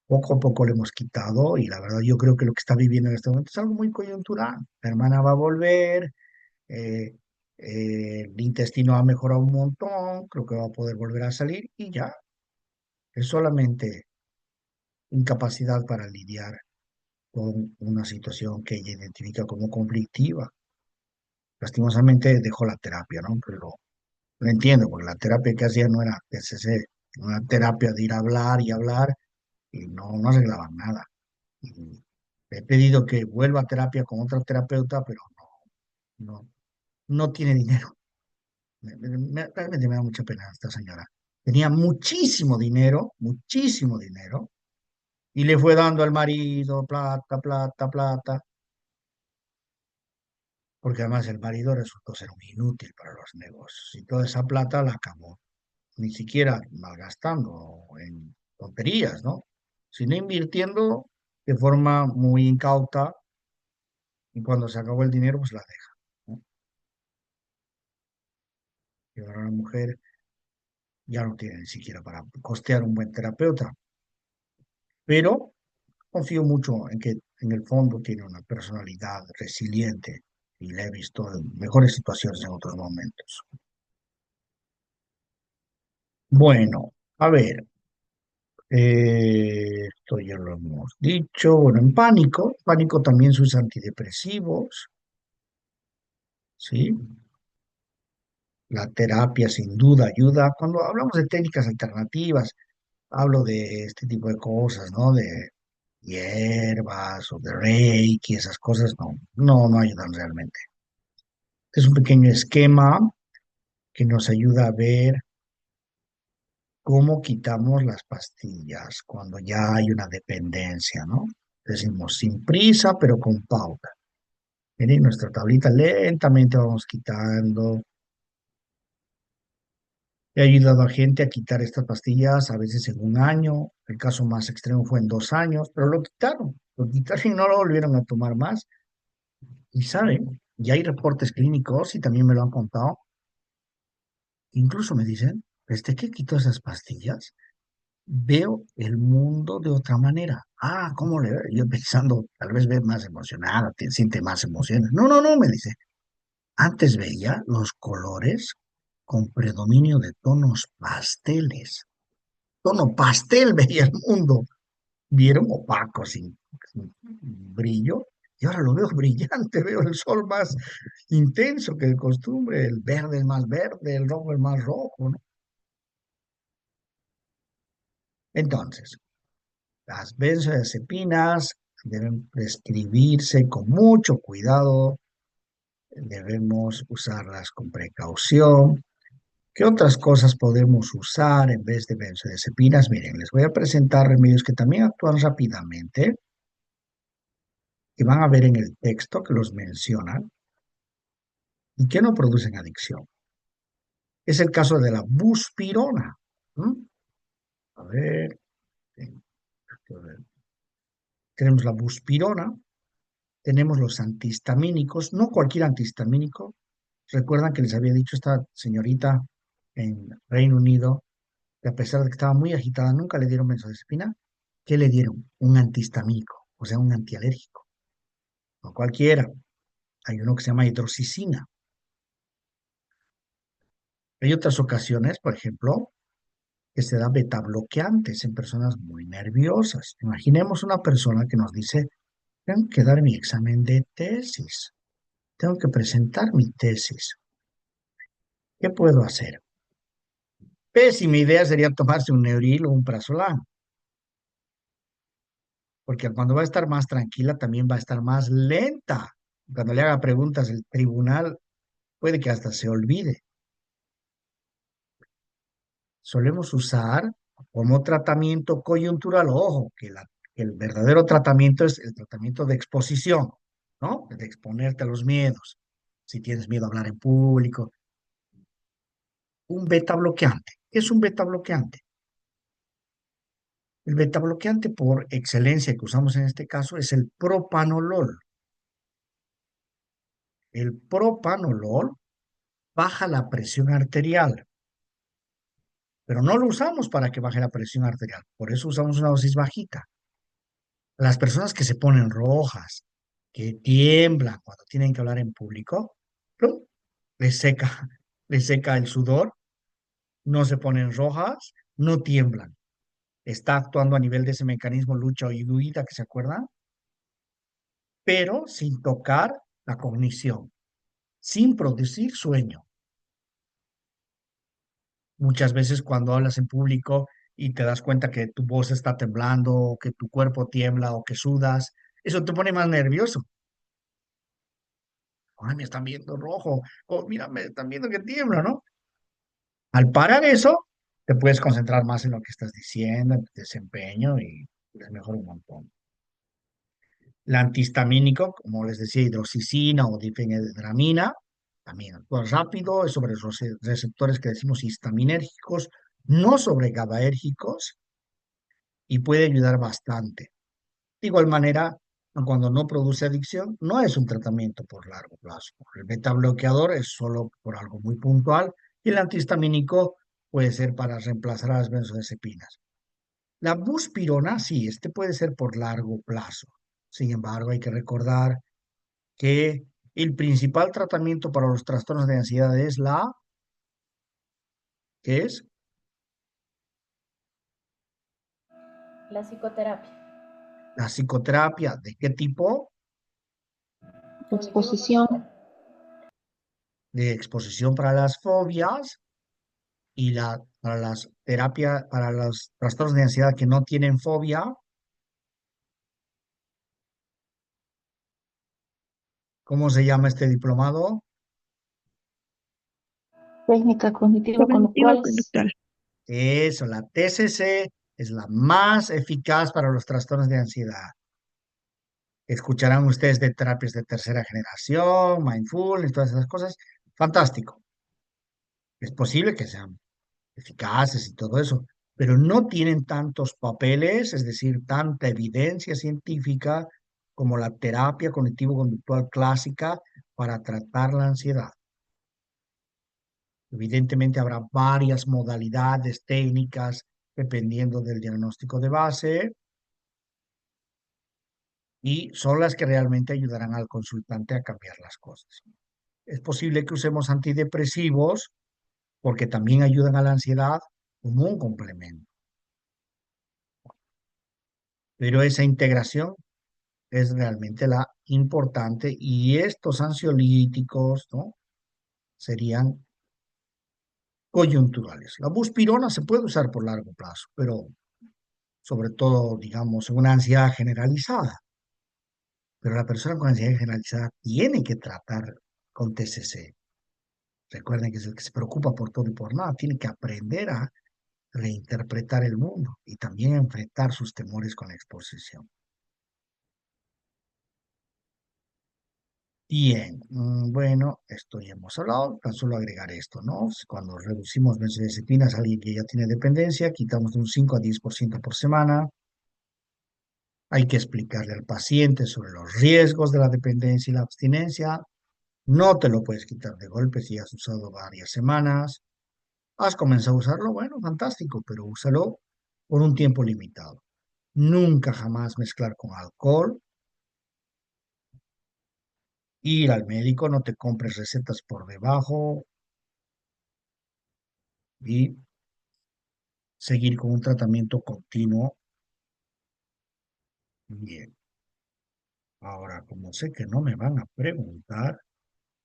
Poco a poco le hemos quitado y la verdad yo creo que lo que está viviendo en este momento es algo muy coyuntural. La hermana va a volver, eh, el intestino ha mejorado un montón, creo que va a poder volver a salir y ya, es solamente incapacidad para lidiar con una situación que ella identifica como conflictiva. lastimosamente dejó la terapia, ¿no? Pero lo entiendo, porque la terapia que hacía no era TCC, una terapia de ir a hablar y hablar y no arreglaban nada. Y le he pedido que vuelva a terapia con otra terapeuta, pero no, no tiene dinero. Realmente me da mucha pena esta señora. Tenía muchísimo dinero, y le fue dando al marido plata, plata, plata, porque además el marido resultó ser un inútil para los negocios. Y toda esa plata la acabó ni siquiera malgastando en tonterías, ¿no? Sino invirtiendo de forma muy incauta, y cuando se acabó el dinero, pues la deja, ¿no? Y ahora la mujer ya no tiene ni siquiera para costear un buen terapeuta, pero confío mucho en que en el fondo tiene una personalidad resiliente y la he visto en mejores situaciones en otros momentos. Bueno, a ver, esto ya lo hemos dicho. Bueno, en pánico también sus antidepresivos, ¿sí? La terapia sin duda ayuda. Cuando hablamos de técnicas alternativas, hablo de este tipo de cosas, ¿no? De hierbas o de Reiki, esas cosas no ayudan realmente. Es un pequeño esquema que nos ayuda a ver cómo quitamos las pastillas cuando ya hay una dependencia, ¿no? Decimos sin prisa, pero con pauta. Miren, nuestra tablita lentamente vamos quitando. He ayudado a gente a quitar estas pastillas a veces en un año. El caso más extremo fue en 2 años, pero lo quitaron y no lo volvieron a tomar más. Y saben, ya hay reportes clínicos y también me lo han contado. Incluso me dicen, desde que quito esas pastillas, veo el mundo de otra manera. Ah, ¿cómo le veo? Yo pensando, tal vez ve más emocionada, siente más emociones. No, me dice. Antes veía los colores con predominio de tonos pasteles. Tono pastel veía el mundo. Vieron opaco, sin brillo. Y ahora lo veo brillante, veo el sol más intenso que de costumbre, el verde el más verde, el rojo el más rojo, ¿no? Entonces, las benzodiazepinas deben prescribirse con mucho cuidado, debemos usarlas con precaución. ¿Qué otras cosas podemos usar en vez de benzodiazepinas? Miren, les voy a presentar remedios que también actúan rápidamente, que van a ver en el texto que los mencionan y que no producen adicción. Es el caso de la buspirona. ¿Mm? A ver, eh, tenemos la buspirona, tenemos los antihistamínicos, no cualquier antihistamínico. Recuerdan que les había dicho esta señorita en Reino Unido que a pesar de que estaba muy agitada, nunca le dieron benzodiazepina. ¿Qué le dieron? Un antihistamínico, o sea, un antialérgico. No cualquiera. Hay uno que se llama hidroxicina. Hay otras ocasiones, por ejemplo, que se da beta bloqueantes en personas muy nerviosas. Imaginemos una persona que nos dice, tengo que dar mi examen de tesis, tengo que presentar mi tesis. ¿Qué puedo hacer? Pésima idea sería tomarse un Neuril o un Prazolam, porque cuando va a estar más tranquila también va a estar más lenta. Cuando le haga preguntas el tribunal, puede que hasta se olvide. Solemos usar como tratamiento coyuntural, ojo, que el verdadero tratamiento es el tratamiento de exposición, ¿no? De exponerte a los miedos. Si tienes miedo a hablar en público, un beta bloqueante. ¿Qué es un beta bloqueante? El beta bloqueante por excelencia que usamos en este caso es el propanolol. El propanolol baja la presión arterial, pero no lo usamos para que baje la presión arterial. Por eso usamos una dosis bajita. Las personas que se ponen rojas, que tiemblan cuando tienen que hablar en público, ¡plum!, les seca, les seca el sudor, no se ponen rojas, no tiemblan. Está actuando a nivel de ese mecanismo lucha y huida que se acuerdan, pero sin tocar la cognición. sin producir sueño. Muchas veces cuando hablas en público y te das cuenta que tu voz está temblando, o que tu cuerpo tiembla, o que sudas, eso te pone más nervioso. Ay, me están viendo rojo. Oh, mira, me están viendo que tiemblo, ¿no? Al parar eso, te puedes concentrar más en lo que estás diciendo, en tu desempeño y es mejor un montón. El antihistamínico, como les decía, hidroxicina o difenhidramina, también actúa rápido, es sobre los receptores que decimos histaminérgicos, no sobre GABAérgicos, y puede ayudar bastante. De igual manera, cuando no produce adicción, no es un tratamiento por largo plazo. El beta bloqueador es solo por algo muy puntual y el antihistamínico puede ser para reemplazar a las benzodiazepinas. La buspirona, sí, este puede ser por largo plazo. Sin embargo, hay que recordar que el principal tratamiento para los trastornos de ansiedad es ¿qué es? La psicoterapia. La psicoterapia. ¿De qué tipo? Exposición. De exposición para las fobias y para las terapias, para los trastornos de ansiedad que no tienen fobia. ¿Cómo se llama este diplomado? Técnica cognitivo-conductual. Eso, la TCC es la más eficaz para los trastornos de ansiedad. Escucharán ustedes de terapias de tercera generación, mindfulness, todas esas cosas. Fantástico. Es posible que sean eficaces y todo eso, pero no tienen tantos papeles, es decir, tanta evidencia científica como la terapia cognitivo-conductual clásica para tratar la ansiedad. Evidentemente habrá varias modalidades técnicas dependiendo del diagnóstico de base y son las que realmente ayudarán al consultante a cambiar las cosas. Es posible que usemos antidepresivos porque también ayudan a la ansiedad como un complemento, pero esa integración es realmente la importante y estos ansiolíticos, ¿no? Serían coyunturales. La buspirona se puede usar por largo plazo, pero sobre todo, digamos, en una ansiedad generalizada. Pero la persona con ansiedad generalizada tiene que tratar con TCC. Recuerden que es el que se preocupa por todo y por nada. Tiene que aprender a reinterpretar el mundo y también a enfrentar sus temores con la exposición. Bien, bueno, esto ya hemos hablado, tan solo agregar esto, ¿no? Cuando reducimos benzodiazepinas a alguien que ya tiene dependencia, quitamos de un 5 a 10% por semana. Hay que explicarle al paciente sobre los riesgos de la dependencia y la abstinencia. No te lo puedes quitar de golpe si has usado varias semanas. ¿Has comenzado a usarlo? Bueno, fantástico, pero úsalo por un tiempo limitado. Nunca jamás mezclar con alcohol. Ir al médico, no te compres recetas por debajo y seguir con un tratamiento continuo. Bien, ahora como sé que no me van a preguntar,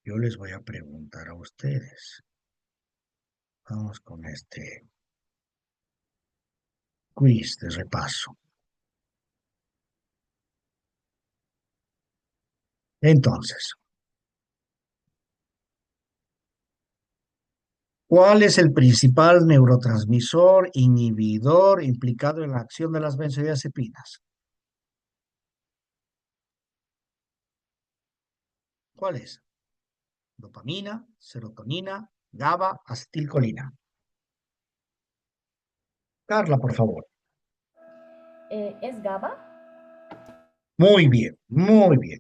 yo les voy a preguntar a ustedes. Vamos con este quiz de repaso. Entonces, ¿cuál es el principal neurotransmisor inhibidor implicado en la acción de las benzodiazepinas? ¿Cuál es? Dopamina, serotonina, GABA, acetilcolina. Carla, por favor. ¿Es GABA? Muy bien, muy bien.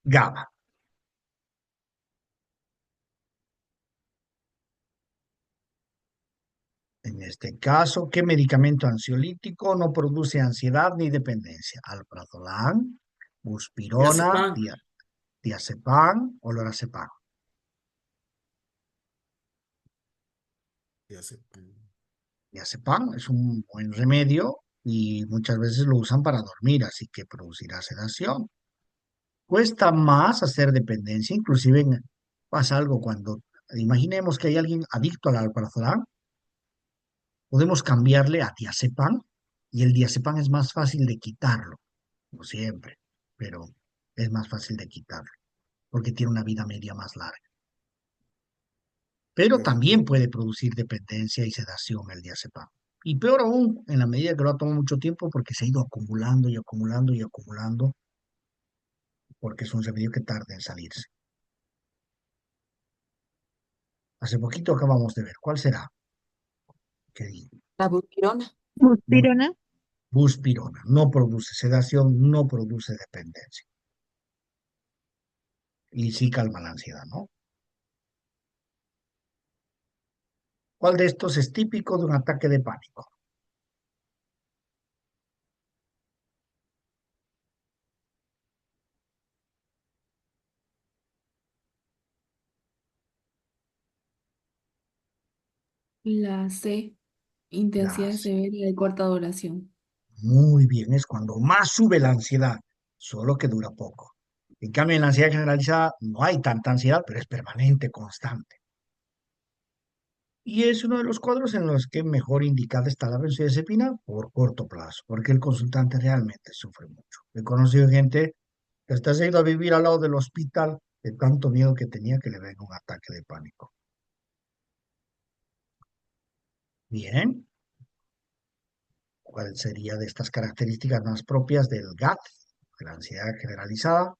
GABA. En este caso, ¿qué medicamento ansiolítico no produce ansiedad ni dependencia? Alprazolam, buspirona, Diazepam. diazepam o lorazepam. Diazepam es un buen remedio y muchas veces lo usan para dormir, así que producirá sedación. Cuesta más hacer dependencia, inclusive Pasa algo cuando, imaginemos que hay alguien adicto al alprazolam, podemos cambiarle a diazepam y el diazepam es más fácil de quitarlo, no siempre, pero es más fácil de quitarlo porque tiene una vida media más larga. Pero también puede producir dependencia y sedación el diazepam. Y peor aún, en la medida que lo ha tomado mucho tiempo porque se ha ido acumulando y acumulando y acumulando, porque es un remedio que tarda en salirse. Hace poquito acabamos de ver. ¿Cuál será? ¿Qué digo? La buspirona. Muy Buspirona. buspirona. No produce sedación, no produce dependencia. Y sí calma la ansiedad, ¿no? ¿Cuál de estos es típico de un ataque de pánico? La C, intensidad Las. severa de corta duración. Muy bien, es cuando más sube la ansiedad, solo que dura poco. En cambio, en la ansiedad generalizada no hay tanta ansiedad, pero es permanente, constante. Y es uno de los cuadros en los que mejor indicada está la benzodiazepina por corto plazo, porque el consultante realmente sufre mucho. He conocido gente que hasta se ha ido a vivir al lado del hospital de tanto miedo que tenía que le venga un ataque de pánico. Bien, ¿cuál sería de estas características más propias del GAT, de la ansiedad generalizada?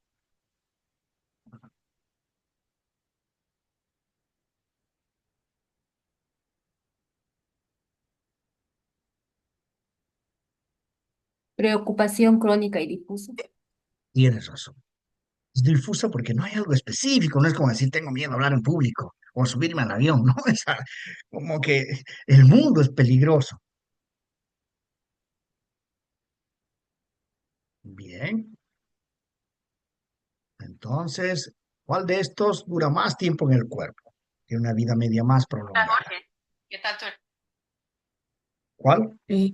Preocupación crónica y difusa. Tienes razón. Es difusa porque no hay algo específico, no es como decir tengo miedo a hablar en público o subirme al avión, ¿no? O sea, como que el mundo es peligroso. Bien, entonces, ¿cuál de estos dura más tiempo en el cuerpo? Tiene una vida media más Hola, prolongada. Jorge. ¿Qué tal tú? ¿Cuál? Eh,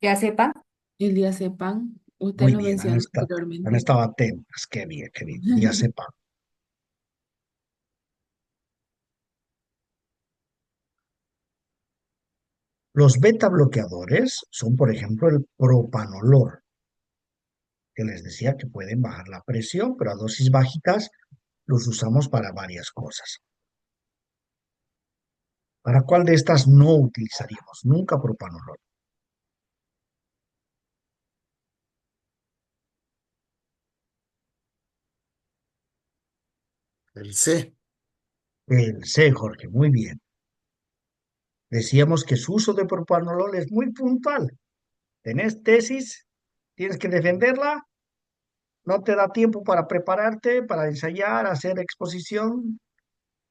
Ya sepa, el diazepam, usted Muy lo bien, mencionó han anteriormente. estado atentas, qué bien, qué bien. Ya sepa. Los beta bloqueadores son, por ejemplo, el propanolol, que les decía que pueden bajar la presión, pero a dosis bajitas los usamos para varias cosas. ¿Para cuál de estas no utilizaríamos? Nunca propanolol. El C. El C, Jorge, muy bien. Decíamos que su uso de propanolol es muy puntual. Tenés tesis, tienes que defenderla, no te da tiempo para prepararte, para ensayar, hacer exposición,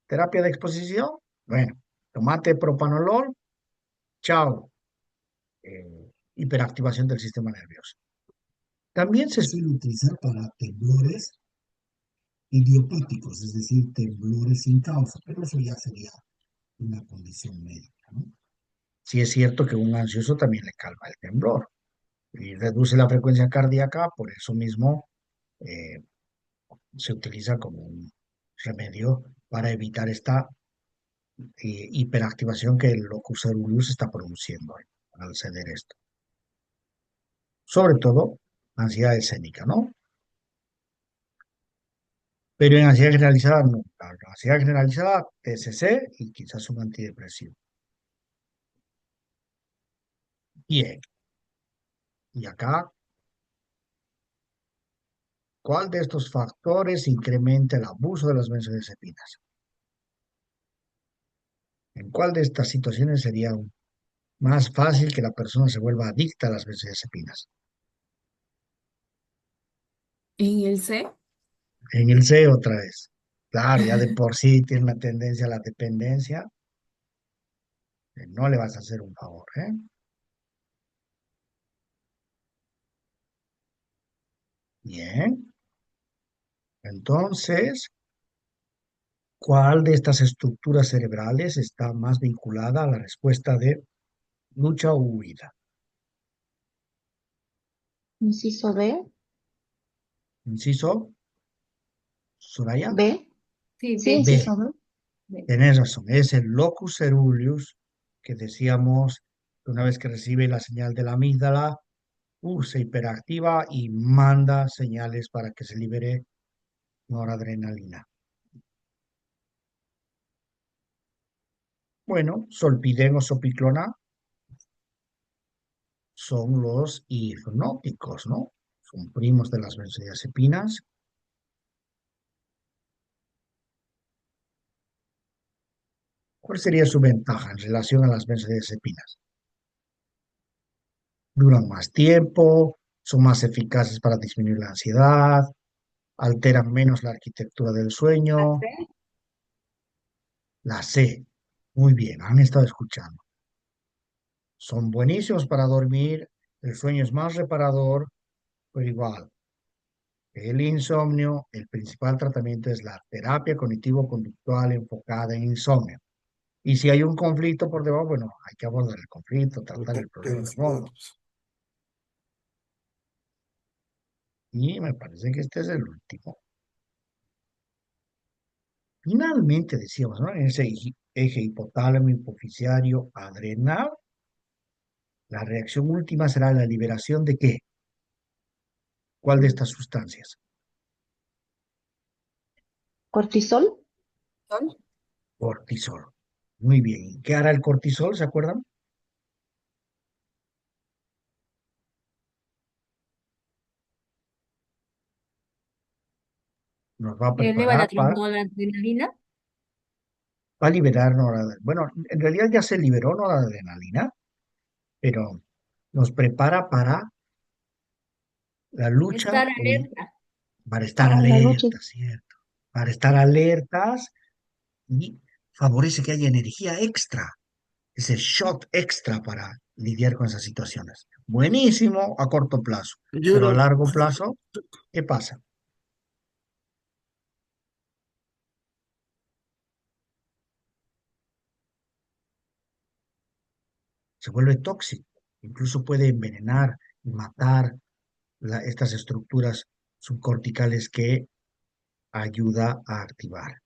terapia de exposición. Bueno, tomate propanolol, chao, hiperactivación del sistema nervioso. También se suele utilizar para temblores idiopáticos, es decir, temblores sin causa, pero eso ya sería una condición médica, ¿no? Sí es cierto que un ansioso también le calma el temblor y reduce la frecuencia cardíaca, por eso mismo eh, se utiliza como un remedio para evitar esta hiperactivación que el locus coeruleus está produciendo al ceder esto. Sobre todo, ansiedad escénica, ¿no? Pero en ansiedad generalizada no. La ansiedad generalizada, TCC y quizás un antidepresivo. Bien, y acá, ¿cuál de estos factores incrementa el abuso de las benzodiazepinas? ¿En cuál de estas situaciones sería más fácil que la persona se vuelva adicta a las benzodiazepinas? En el C, En el C otra vez. Claro, ya de por sí tiene una tendencia a la dependencia, no le vas a hacer un favor, ¿eh? Bien, entonces, ¿cuál de estas estructuras cerebrales está más vinculada a la respuesta de lucha o huida? Inciso B, Inciso, Soraya, B, Sí, Sí, B. sí, B. son. B. Tenés razón, es el locus ceruleus que decíamos que una vez que recibe la señal de la amígdala, se hiperactiva y manda señales para que se libere noradrenalina. Bueno, solpidem o sopiclona son los hipnóticos, ¿no? Son primos de las benzodiazepinas. ¿Cuál sería su ventaja en relación a las benzodiazepinas? Duran más tiempo, son más eficaces para disminuir la ansiedad, alteran menos la arquitectura del La sueño. C. La C. Muy bien, han estado escuchando. Son buenísimos para dormir, el sueño es más reparador, pero igual, el insomnio, el principal tratamiento es la terapia cognitivo-conductual enfocada en insomnio. Y si hay un conflicto por debajo, bueno, hay que abordar el conflicto, tratar el problema de fondo. Y me parece que este es el último. Finalmente, decíamos, ¿no? En ese eje hipotálamo, hipoficiario, adrenal, la reacción última será la liberación de ¿qué? ¿Cuál de estas sustancias? Cortisol. ¿Sol? Cortisol. Muy bien. ¿Y qué hará el cortisol? ¿Se acuerdan? Nos va a Eleva preparar la para, noradrenalina. va a liberar noradrenalina. Bueno, en realidad ya se liberó noradrenalina, pero nos prepara para la lucha Estar alerta. para estar Ah, la lucha. alerta, ¿cierto? Para estar alertas y favorece que haya energía extra, ese shot extra para lidiar con esas situaciones. Buenísimo a corto plazo, pero a largo plazo, ¿qué pasa? Se vuelve tóxico, incluso puede envenenar y matar estas estructuras subcorticales que ayuda a activar.